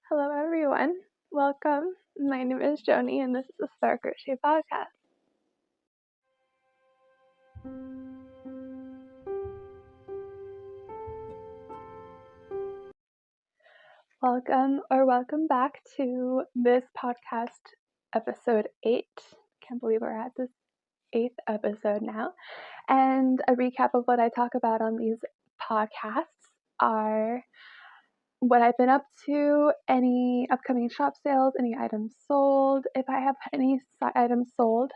Hello, everyone. Welcome. My name is Joni, and this is the Star Crochet Podcast. Welcome back to this podcast, episode 8. Can't believe we're at this 8th episode now. And a recap of what I talk about on these podcasts are what I've been up to, any upcoming shop sales, any items sold. If I have any items sold,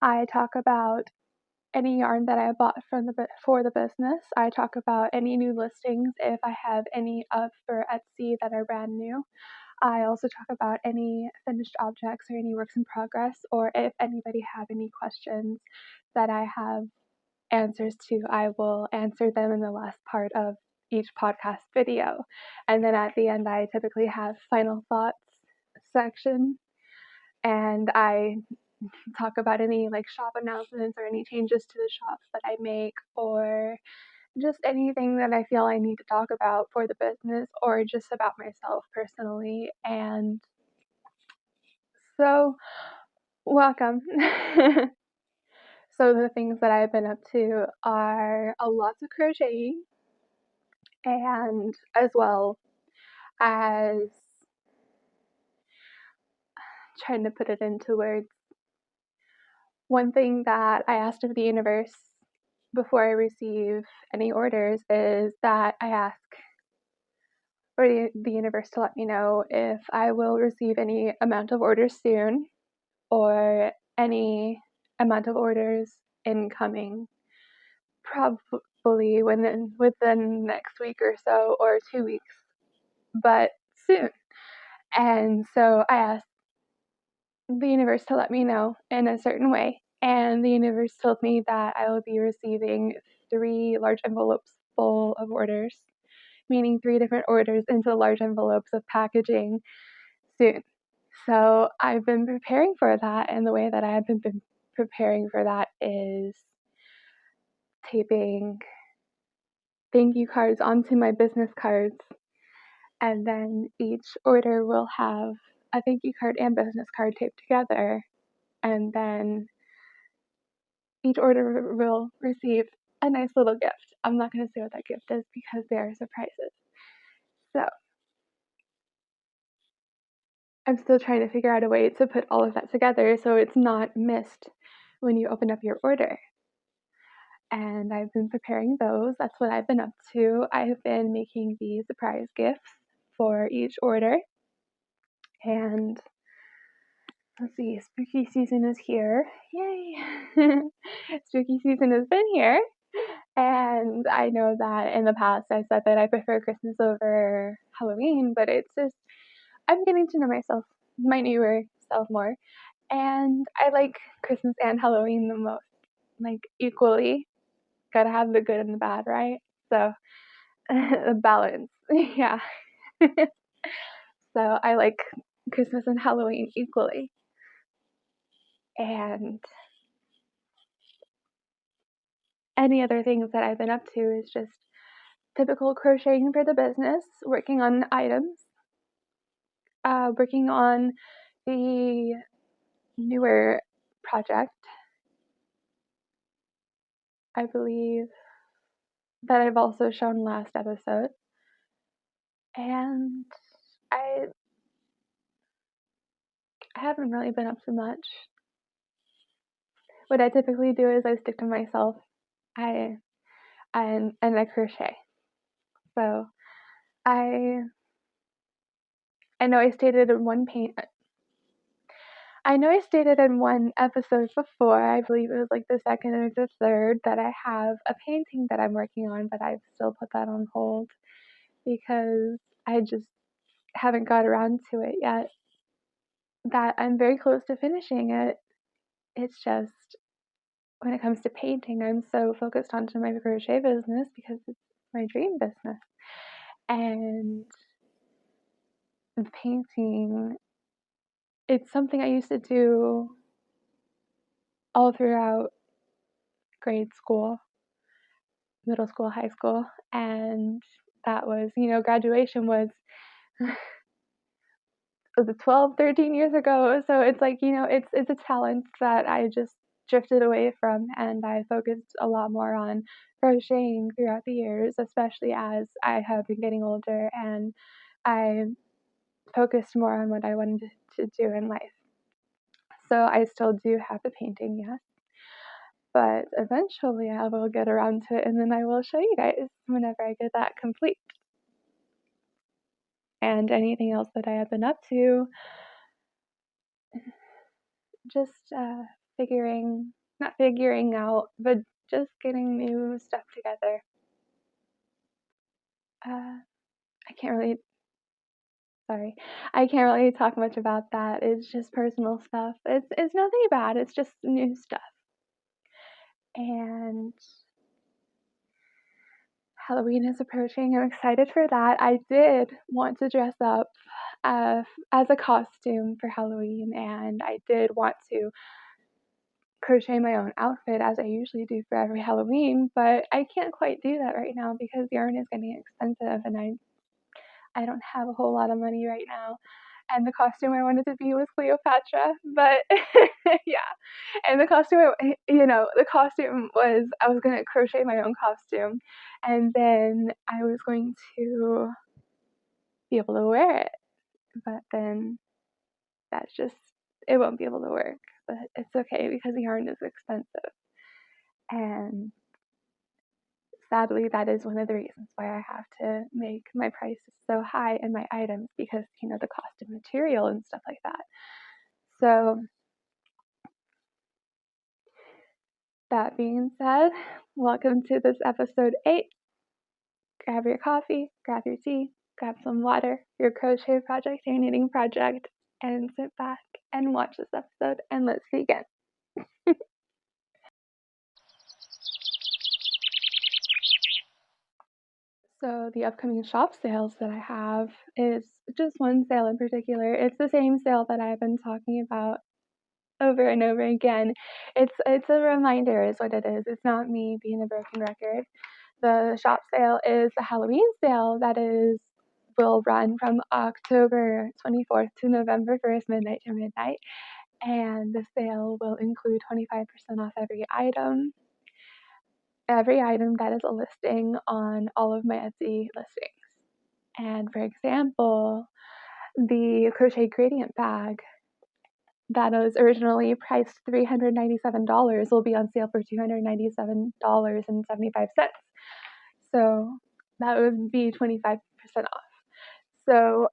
I talk about any yarn that I bought for the business. I talk about any new listings if I have any up for Etsy that are brand new. I also talk about any finished objects or any works in progress, or if anybody have any questions that I have answers to, I will answer them in the last part of each podcast video. And then at the end, I typically have final thoughts section, and I talk about any shop announcements or any changes to the shops that I make, or just anything that I feel I need to talk about for the business or just about myself personally. And so, welcome. So the things that I've been up to are lots of crocheting, and as well as trying to put it into words. One thing that I asked of the universe before I receive any orders is that I ask for the universe to let me know if I will receive any amount of orders soon or any amount of orders incoming, probably within next week or so, or 2 weeks, but soon. And so I asked the universe to let me know in a certain way, and the universe told me that I will be receiving 3 large envelopes full of orders, meaning 3 different orders into large envelopes of packaging soon. So I've been preparing for that, and the way that I've been preparing for that is taping thank you cards onto my business cards, and then each order will have a thank you card and business card taped together, and then each order will receive a nice little gift. I'm not going to say what that gift is because they are surprises. So I'm still trying to figure out a way to put all of that together so it's not missed when you open up your order. And I've been preparing those. That's what I've been up to. I've been making the surprise gifts for each order. And let's see, spooky season is here. Yay! Spooky season has been here. And I know that in the past I said that I prefer Christmas over Halloween, but it's just, I'm getting to know myself, my newer self more. And I like Christmas and Halloween the most, equally. Gotta have the good and the bad, right? So, the balance. Yeah. So I like Christmas and Halloween equally. And any other things that I've been up to is just typical crocheting for the business, working on items, working on the newer project, I believe, that I've also shown last episode. And I haven't really been up to much. What I typically do is I stick to myself. I crochet. So I know I stated in one episode before, I believe it was the second or the third, that I have a painting that I'm working on, but I've still put that on hold because I just haven't got around to it yet. That I'm very close to finishing it. It's just when it comes to painting, I'm so focused onto my crochet business because it's my dream business. And the painting, it's something I used to do all throughout grade school, middle school, high school, and that was, graduation was was it 12, 13 years ago? So it's like, it's a talent that I just drifted away from, and I focused a lot more on crocheting throughout the years, especially as I have been getting older and I focused more on what I wanted to do in life. So I still do have the painting, yes, but eventually I will get around to it, and then I will show you guys whenever I get that complete. And anything else that I have been up to, just not figuring out, but just getting new stuff together. I can't really talk much about that. It's just personal stuff. It's nothing bad. It's just new stuff. And Halloween is approaching. I'm excited for that. I did want to dress up as a costume for Halloween, and I did want to crochet my own outfit as I usually do for every Halloween, but I can't quite do that right now because yarn is getting expensive, and I don't have a whole lot of money right now. And the costume I wanted to be was Cleopatra, but yeah. And the costume, was I was gonna crochet my own costume, and then I was going to be able to wear it, but then that's just it won't be able to work. But it's okay because the yarn is expensive, and sadly, that is one of the reasons why I have to make my prices so high in my items because, the cost of material and stuff like that. So, that being said, welcome to this episode 8. Grab your coffee, grab your tea, grab some water, your crochet project, your knitting project, and sit back and watch this episode, and let's begin. So the upcoming shop sales that I have is just one sale in particular. It's the same sale that I've been talking about over and over again. It's a reminder is what it is. It's not me being a broken record. The shop sale is a Halloween sale that will run from October 24th to November 1st, midnight to midnight. And the sale will include 25% off every item that is a listing on all of my Etsy listings. And for example, the crochet gradient bag that was originally priced $397 will be on sale for $297.75. So that would be 25% off. So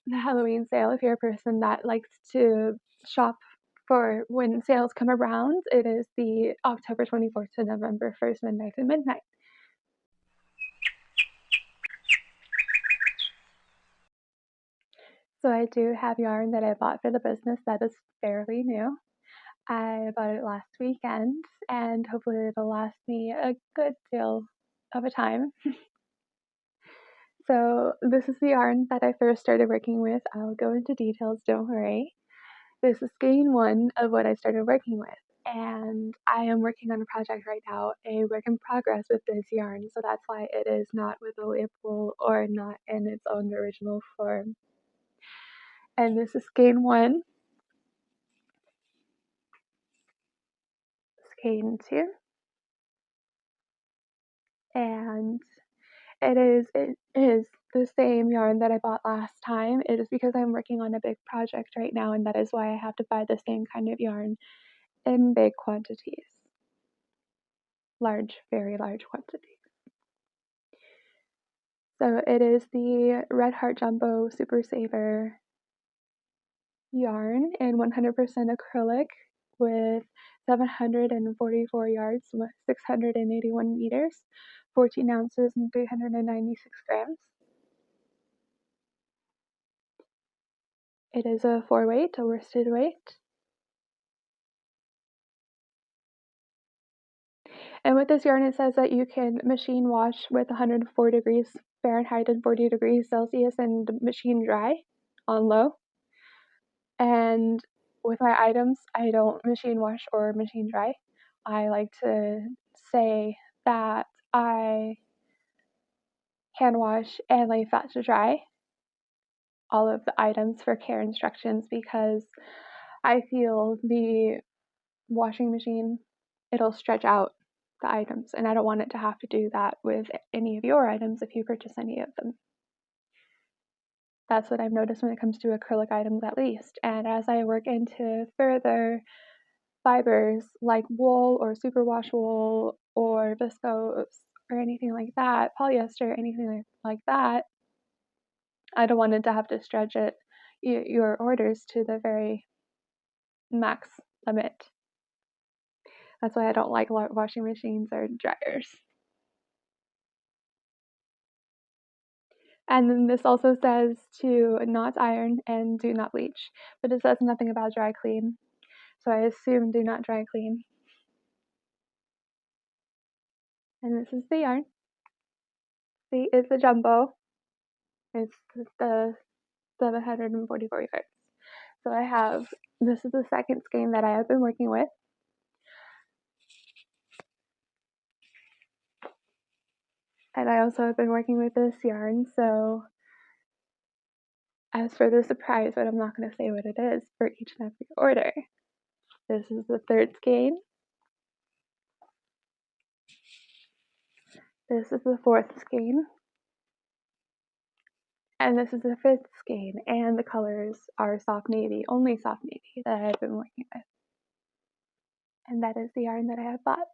the Halloween sale, if you're a person that likes to shop for when sales come around, it is the October 24th to November 1st, midnight to midnight. So I do have yarn that I bought for the business that is fairly new. I bought it last weekend, and hopefully it'll last me a good deal of a time. So this is the yarn that I first started working with. I'll go into details, don't worry. This is skein 1 of what I started working with, and I am working on a project right now, a work in progress with this yarn, so that's why it is not with a label or not in its own original form. And this is skein 1, skein 2, and it is the same yarn that I bought last time. It is because I'm working on a big project right now, and that is why I have to buy the same kind of yarn in big quantities. Very large quantities. So it is the Red Heart Jumbo Super Saver yarn in 100% acrylic with 744 yards, 681 meters, 14 ounces, and 396 grams. It is a 4-weight, a worsted weight. And with this yarn, it says that you can machine wash with 104 degrees Fahrenheit and 40 degrees Celsius and machine dry on low. And with my items, I don't machine wash or machine dry. I like to say that I hand wash and lay flat to dry all of the items for care instructions because I feel the washing machine, it'll stretch out the items, and I don't want it to have to do that with any of your items if you purchase any of them. That's what I've noticed when it comes to acrylic items, at least. And as I work into further fibers like wool or superwash wool or viscose or anything like that, polyester, anything like that, I don't want it to have to stretch it, your orders to the very max limit. That's why I don't like washing machines or dryers. And then this also says to not iron and do not bleach, but it says nothing about dry clean. So I assume do not dry clean. And this is the yarn. See, it's a jumbo. It's the 744 yards. So I have, this is the second skein that I have been working with. And I also have been working with this yarn, so as for the surprise, but I'm not going to say what it is for each and every order. This is the third skein. This is the fourth skein. And this is the fifth skein, and the colors are soft navy, only soft navy that I've been working with. And that is the yarn that I have bought.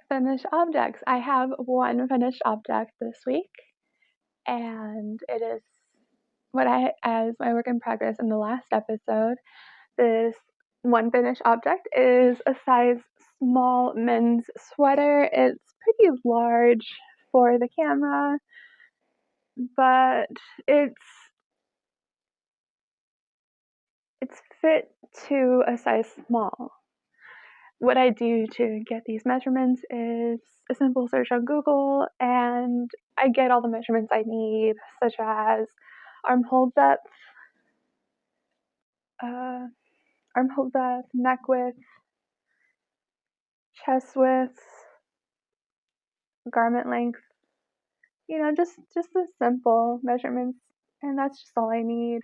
Finished objects. I have one finished object this week, and it is what I, as my work in progress in the last episode, this one finished object is a size small men's sweater. It's pretty large for the camera, but it's fit to a size small. What I do to get these measurements is a simple search on Google, and I get all the measurements I need, such as armhole depth, neck width, chest width, garment length, just the simple measurements, and that's just all I need.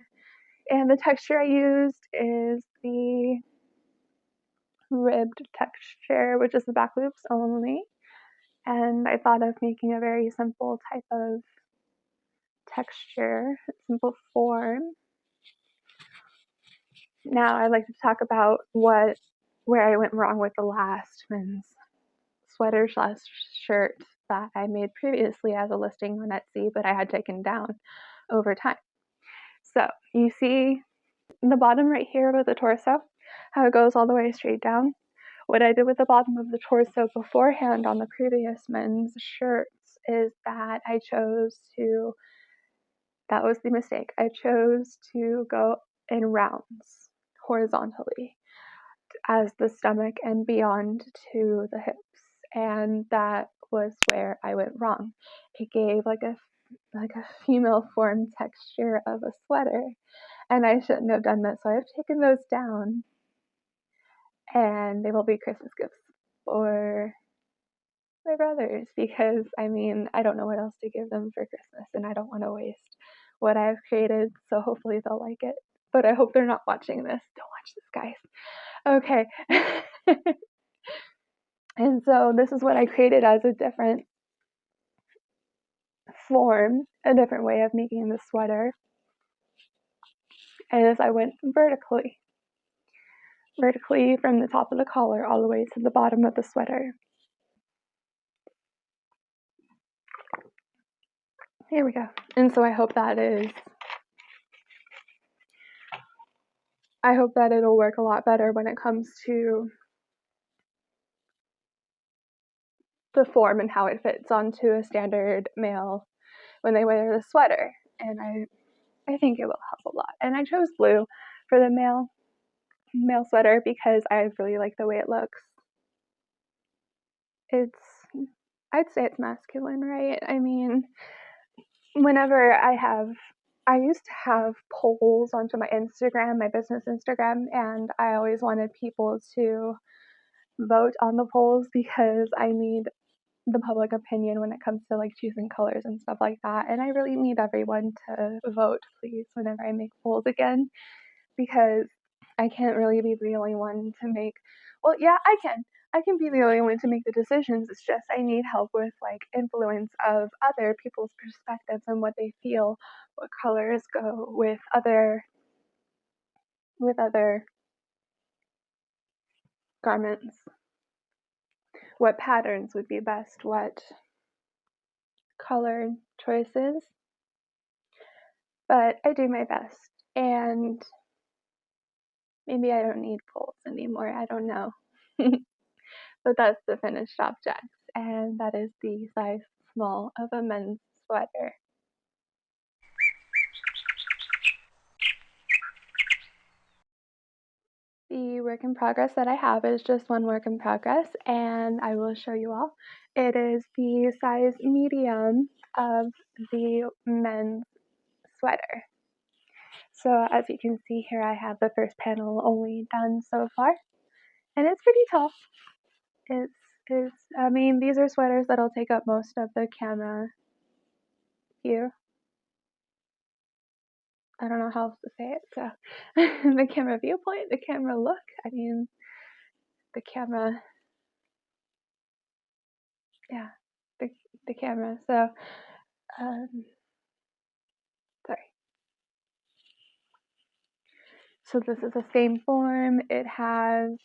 And the texture I used is the ribbed texture, which is the back loops only. And I thought of making a very simple type of texture, simple form. Now I'd like to talk about where I went wrong with the last men's sweater / shirt that I made previously as a listing on Etsy, but I had taken down over time. So you see the bottom right here with the torso, how it goes all the way straight down. What I did with the bottom of the torso beforehand on the previous men's shirts is that that was the mistake. I chose to go in rounds horizontally as the stomach and beyond to the hips. And that was where I went wrong. It gave like a female form texture of a sweater, and I shouldn't have done that. So I've taken those down, and they will be Christmas gifts for my brothers, because I don't know what else to give them for Christmas, and I don't want to waste what I've created, so hopefully they'll like it. But I hope they're not watching this. Don't watch this, guys. Okay. And so this is what I created as a different form, a different way of making the sweater. And as I went vertically from the top of the collar all the way to the bottom of the sweater. Here we go. And so I hope that it'll work a lot better when it comes to the form and how it fits onto a standard male when they wear the sweater. And I think it will help a lot. And I chose blue for the male sweater because I really like the way it looks. I'd say it's masculine, right? Whenever I used to have polls onto my Instagram, my business Instagram, and I always wanted people to vote on the polls because I need the public opinion when it comes to like choosing colors and stuff like that. And I really need everyone to vote, please, whenever I make polls again, because I can't really be the only one to make, well, yeah, I can. I can be the only one to make the decisions. It's just I need help with like influence of other people's perspectives and what they feel, what colors go with other garments, what patterns would be best, what color choices. But I do my best, and maybe I don't need polls anymore, I don't know. But that's the finished object, and that is the size small of a men's sweater. The work in progress that I have is just one work in progress, and I will show you all. It is the size medium of the men's sweater. So as you can see here, I have the first panel only done so far, and it's pretty tall. I mean, these are sweaters that'll take up most of the camera view. I don't know how else to say it. So the camera viewpoint, the camera look, I mean, the camera, yeah, the camera. So, sorry. So this is the same form. It has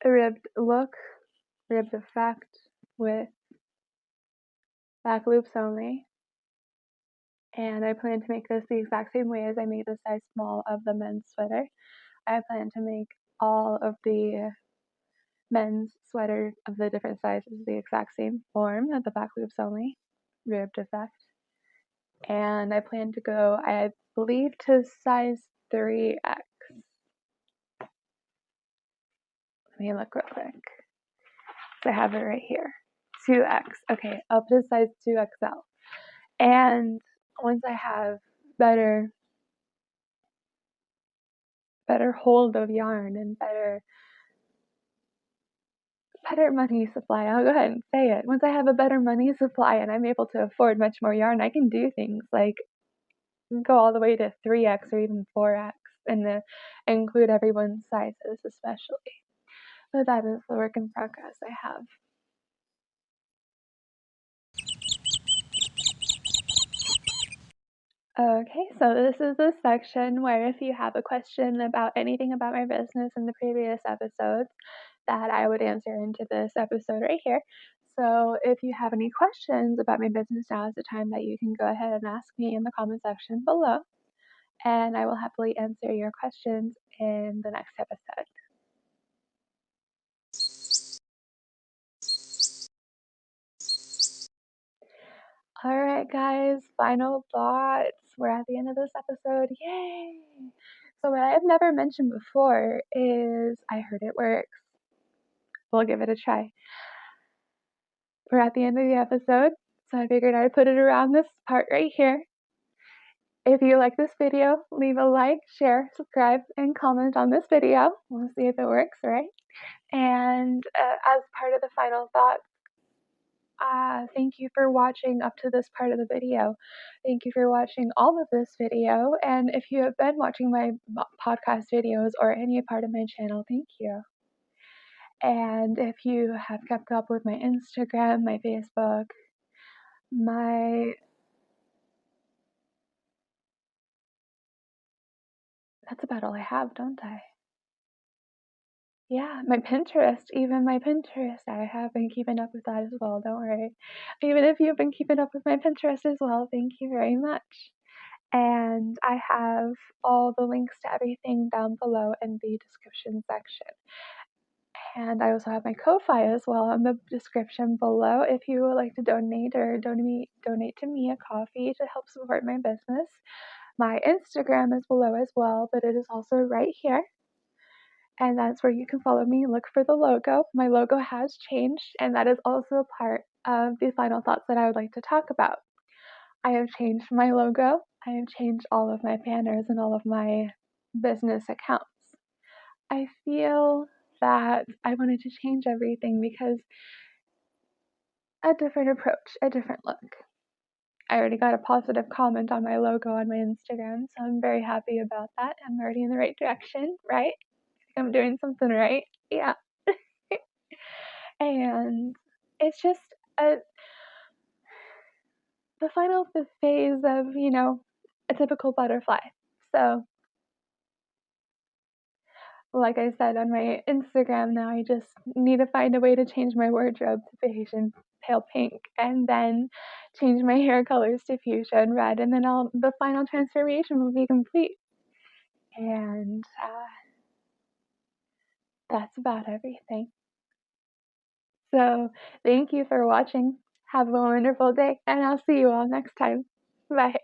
a ribbed look, ribbed effect with back loops only. And I plan to make this the exact same way as I made the size small of the men's sweater. I plan to make all of the men's sweater of the different sizes the exact same form, at the back loops only, ribbed effect. And I plan to go, I believe, to size 3X. Let me look real quick. So I have it right here. 2X. Okay, up to size 2XL. And once I have better hold of yarn and better money supply, I'll go ahead and say it. Once I have a better money supply and I'm able to afford much more yarn, I can do things like go all the way to 3X or even 4X and include everyone's sizes especially. So that is the work in progress I have. Okay, so this is the section where if you have a question about anything about my business in the previous episodes, that I would answer into this episode right here. So if you have any questions about my business, now is the time that you can go ahead and ask me in the comment section below, and I will happily answer your questions in the next episode. Alright guys, final thoughts. We're at the end of this episode. Yay! So what I have never mentioned before is I heard it works. We'll give it a try. We're at the end of the episode, so I figured I'd put it around this part right here. If you like this video, leave a like, share, subscribe, and comment on this video. We'll see if it works, right? And as part of the final thought, thank you for watching up to this part of the video. Thank you for watching all of this video. And if you have been watching my podcast videos or any part of my channel, thank you. And if you have kept up with my Instagram, my Facebook, that's about all I have, don't I? Yeah, my Pinterest, even my Pinterest, I have been keeping up with that as well, don't worry. Even if you've been keeping up with my Pinterest as well, thank you very much. And I have all the links to everything down below in the description section. And I also have my Ko-Fi as well in the description below if you would like to donate or donate to me a coffee to help support my business. My Instagram is below as well, but it is also right here. And that's where you can follow me. Look for the logo. My logo has changed, and that is also a part of the final thoughts that I would like to talk about. I have changed my logo. I have changed all of my banners and all of my business accounts. I feel that I wanted to change everything because a different approach, a different look. I already got a positive comment on my logo on my Instagram, so I'm very happy about that. I'm already in the right direction, right? I'm doing something right. Yeah. And it's just the final phase of, a typical butterfly. So, like I said on my Instagram now, I just need to find a way to change my wardrobe to beige and pale pink, and then change my hair colors to fuchsia and red, and then the final transformation will be complete. And that's about everything. So, thank you for watching. Have a wonderful day, and I'll see you all next time. Bye.